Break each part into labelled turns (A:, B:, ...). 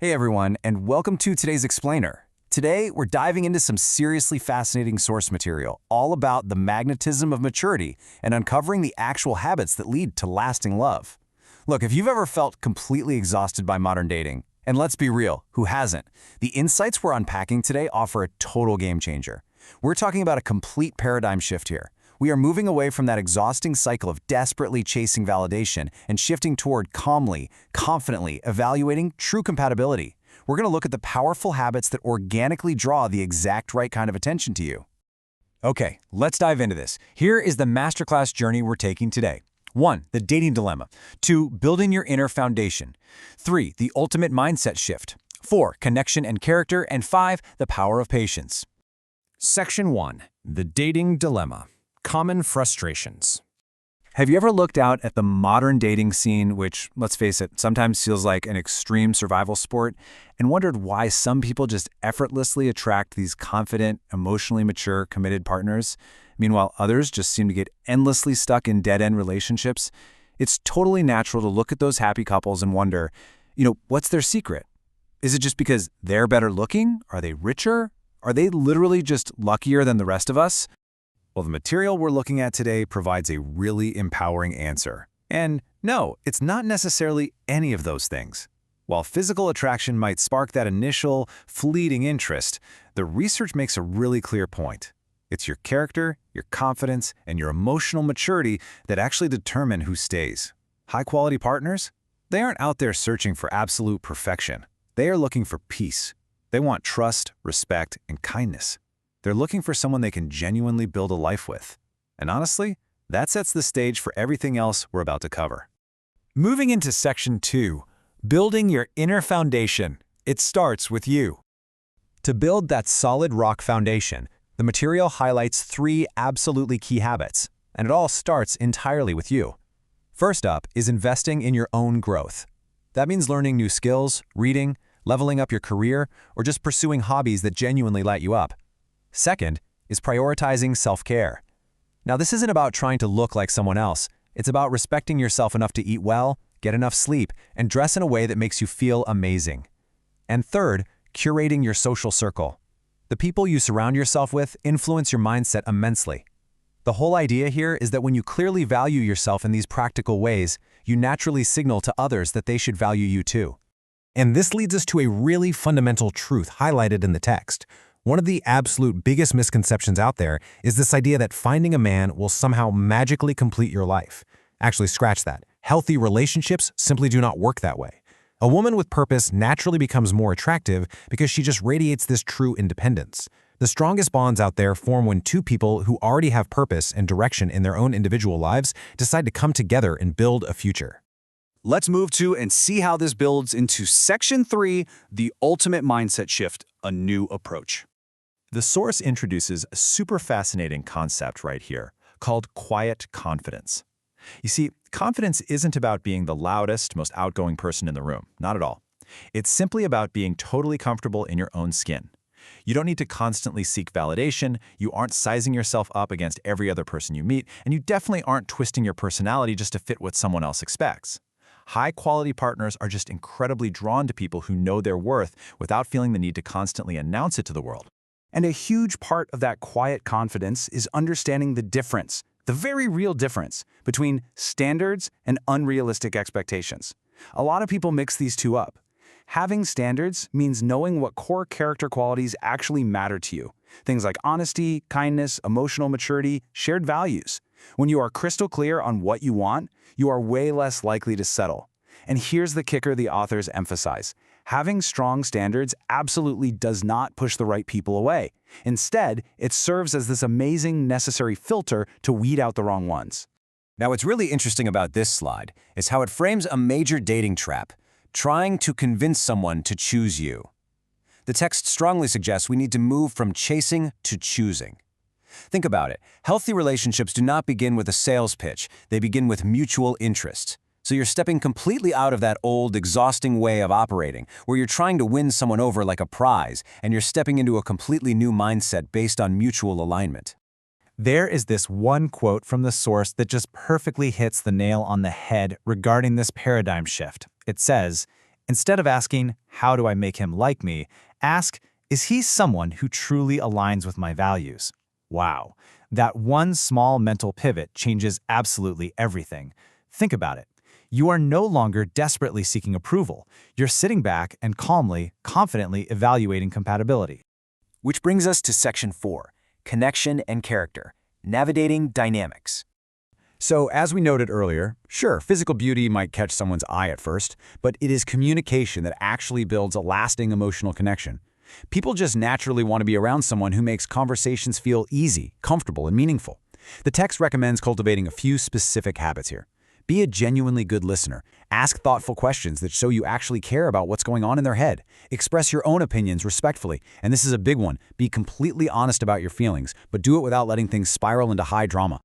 A: Hey everyone, and welcome to today's Explainer. Today, we're diving into some seriously fascinating source material, all about the magnetism of maturity and uncovering the actual habits that lead to lasting love. Look, if you've ever felt completely exhausted by modern dating, and let's be real, who hasn't? The insights we're unpacking today offer a total game changer. We're talking about a complete paradigm shift here. We are moving away from that exhausting cycle of desperately chasing validation and shifting toward calmly, confidently evaluating true compatibility. We're going to look at the powerful habits that organically draw the exact right kind of attention to you.
B: Okay, let's dive into this. Here is the masterclass journey we're taking today. 1. The dating dilemma. 2. Building your inner foundation. 3. The ultimate mindset shift. 4. Connection and character. And 5. The power of patience.
C: Section 1. The dating dilemma. Common frustrations.
B: Have you ever looked out at the modern dating scene, which, let's face it, sometimes feels like an extreme survival sport, and wondered why some people just effortlessly attract these confident, emotionally mature, committed partners, meanwhile others just seem to get endlessly stuck in dead-end relationships? It's totally natural to look at those happy couples and wonder, what's their secret? Is it just because they're better looking? Are they richer? Are they literally just luckier than the rest of us?
A: Well, the material we're looking at today provides a really empowering answer. And no, it's not necessarily any of those things. While physical attraction might spark that initial, fleeting interest, the research makes a really clear point. It's your character, your confidence, and your emotional maturity that actually determine who stays. High-quality partners? They aren't out there searching for absolute perfection. They are looking for peace. They want trust, respect, and kindness. They're looking for someone they can genuinely build a life with. And honestly, that sets the stage for everything else we're about to cover.
B: Moving into Section 2, building your inner foundation. It starts with you.
C: To build that solid rock foundation, the material highlights 3 absolutely key habits, and it all starts entirely with you. First up is investing in your own growth. That means learning new skills, reading, leveling up your career, or just pursuing hobbies that genuinely light you up. Second is prioritizing self-care. Now, this isn't about trying to look like someone else. It's about respecting yourself enough to eat well, get enough sleep, and dress in a way that makes you feel amazing. And third, curating your social circle. The people you surround yourself with influence your mindset immensely. The whole idea here is that when you clearly value yourself in these practical ways, you naturally signal to others that they should value you too. And this leads us to a really fundamental truth highlighted in the text. One of the absolute biggest misconceptions out there is this idea that finding a man will somehow magically complete your life. Actually, scratch that. Healthy relationships simply do not work that way. A woman with purpose naturally becomes more attractive because she just radiates this true independence. The strongest bonds out there form when 2 people who already have purpose and direction in their own individual lives decide to come together and build a future.
A: Let's move to and see how this builds into Section 3, the ultimate mindset shift, a new approach.
C: The source introduces a super fascinating concept right here called quiet confidence. You see, confidence isn't about being the loudest, most outgoing person in the room. Not at all. It's simply about being totally comfortable in your own skin. You don't need to constantly seek validation, you aren't sizing yourself up against every other person you meet, and you definitely aren't twisting your personality just to fit what someone else expects. High-quality partners are just incredibly drawn to people who know their worth without feeling the need to constantly announce it to the world.
A: And a huge part of that quiet confidence is understanding the difference, the very real difference, between standards and unrealistic expectations. A lot of people mix these two up. Having standards means knowing what core character qualities actually matter to you. Things like honesty, kindness, emotional maturity, shared values. When you are crystal clear on what you want, you are way less likely to settle. And here's the kicker the authors emphasize. Having strong standards absolutely does not push the right people away. Instead, it serves as this amazing, necessary filter to weed out the wrong ones.
D: Now, what's really interesting about this slide is how it frames a major dating trap, trying to convince someone to choose you. The text strongly suggests we need to move from chasing to choosing. Think about it. Healthy relationships do not begin with a sales pitch. They begin with mutual interest. So you're stepping completely out of that old, exhausting way of operating, where you're trying to win someone over like a prize, and you're stepping into a completely new mindset based on mutual alignment.
C: There is this one quote from the source that just perfectly hits the nail on the head regarding this paradigm shift. It says,
E: Instead of asking, how do I make him like me, ask, is he someone who truly aligns with my values? Wow, that one small mental pivot changes absolutely everything. Think about it. You are no longer desperately seeking approval. You're sitting back and calmly, confidently evaluating compatibility.
D: Which brings us to Section 4, Connection and Character, Navigating Dynamics.
C: So, as we noted earlier, sure, physical beauty might catch someone's eye at first, but it is communication that actually builds a lasting emotional connection. People just naturally want to be around someone who makes conversations feel easy, comfortable, and meaningful. The text recommends cultivating a few specific habits here. Be a genuinely good listener. Ask thoughtful questions that show you actually care about what's going on in their head. Express your own opinions respectfully. And this is a big one. Be completely honest about your feelings, but do it without letting things spiral into high drama.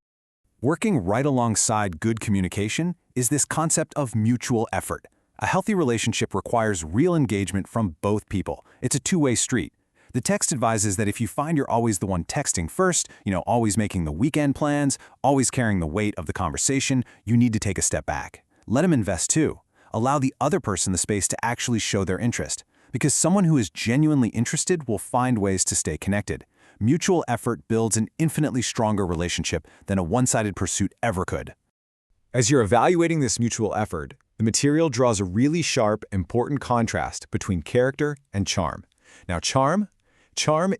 A: Working right alongside good communication is this concept of mutual effort. A healthy relationship requires real engagement from both people. It's a two-way street. The text advises that if you find you're always the one texting first, always making the weekend plans, always carrying the weight of the conversation, you need to take a step back. Let them invest too. Allow the other person the space to actually show their interest. Because someone who is genuinely interested will find ways to stay connected. Mutual effort builds an infinitely stronger relationship than a one-sided pursuit ever could.
C: As you're evaluating this mutual effort, the material draws a really sharp, important contrast between character and charm. Now, charm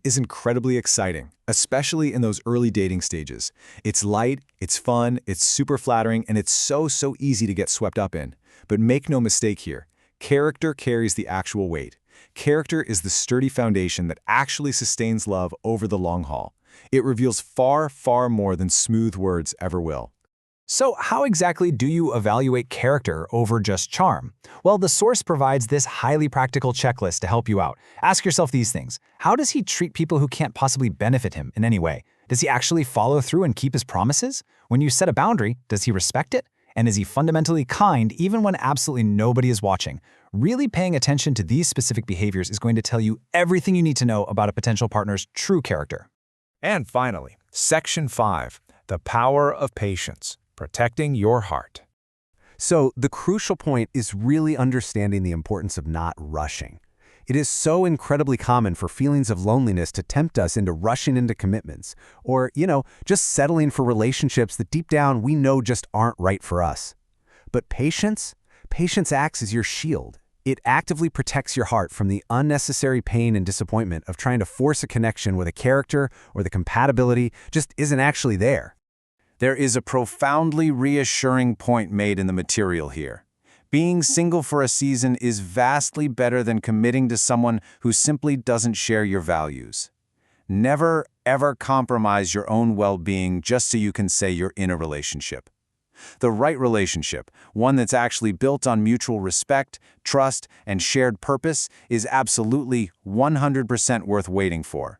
C: is incredibly exciting, especially in those early dating stages. It's light, it's fun, it's super flattering, and it's so easy to get swept up in. But make no mistake here, character carries the actual weight. Character is the sturdy foundation that actually sustains love over the long haul. It reveals far more than smooth words ever will.
E: So how exactly do you evaluate character over just charm? Well, the source provides this highly practical checklist to help you out. Ask yourself these things. How does he treat people who can't possibly benefit him in any way? Does he actually follow through and keep his promises? When you set a boundary, does he respect it? And is he fundamentally kind even when absolutely nobody is watching? Really paying attention to these specific behaviors is going to tell you everything you need to know about a potential partner's true character.
B: And finally, Section 5, the power of patience, protecting your heart.
C: So the crucial point is really understanding the importance of not rushing. It is so incredibly common for feelings of loneliness to tempt us into rushing into commitments or, just settling for relationships that deep down we know just aren't right for us. But patience acts as your shield. It actively protects your heart from the unnecessary pain and disappointment of trying to force a connection with a character or the compatibility just isn't actually there.
A: There is a profoundly reassuring point made in the material here. Being single for a season is vastly better than committing to someone who simply doesn't share your values. Never, ever compromise your own well-being just so you can say you're in a relationship. The right relationship, one that's actually built on mutual respect, trust, and shared purpose, is absolutely 100% worth waiting for.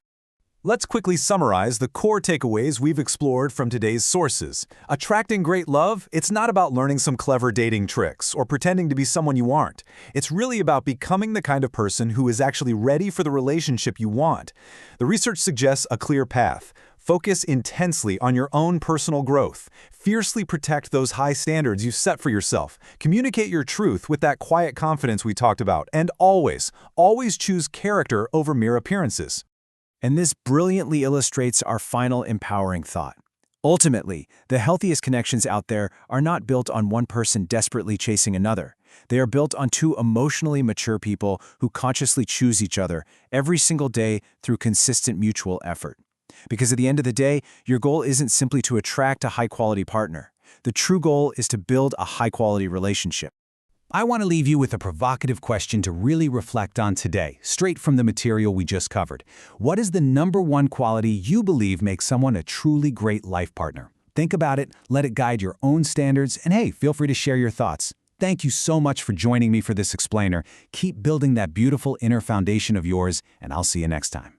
F: Let's quickly summarize the core takeaways we've explored from today's sources. Attracting great love, it's not about learning some clever dating tricks or pretending to be someone you aren't. It's really about becoming the kind of person who is actually ready for the relationship you want. The research suggests a clear path. Focus intensely on your own personal growth. Fiercely protect those high standards you've set for yourself. Communicate your truth with that quiet confidence we talked about. And always choose character over mere appearances.
A: And this brilliantly illustrates our final empowering thought. Ultimately, the healthiest connections out there are not built on one person desperately chasing another. They are built on two emotionally mature people who consciously choose each other every single day through consistent mutual effort. Because at the end of the day, your goal isn't simply to attract a high-quality partner. The true goal is to build a high-quality relationship. I want to leave you with a provocative question to really reflect on today, straight from the material we just covered. What is the #1 quality you believe makes someone a truly great life partner? Think about it, let it guide your own standards, and hey, feel free to share your thoughts. Thank you so much for joining me for this explainer. Keep building that beautiful inner foundation of yours, and I'll see you next time.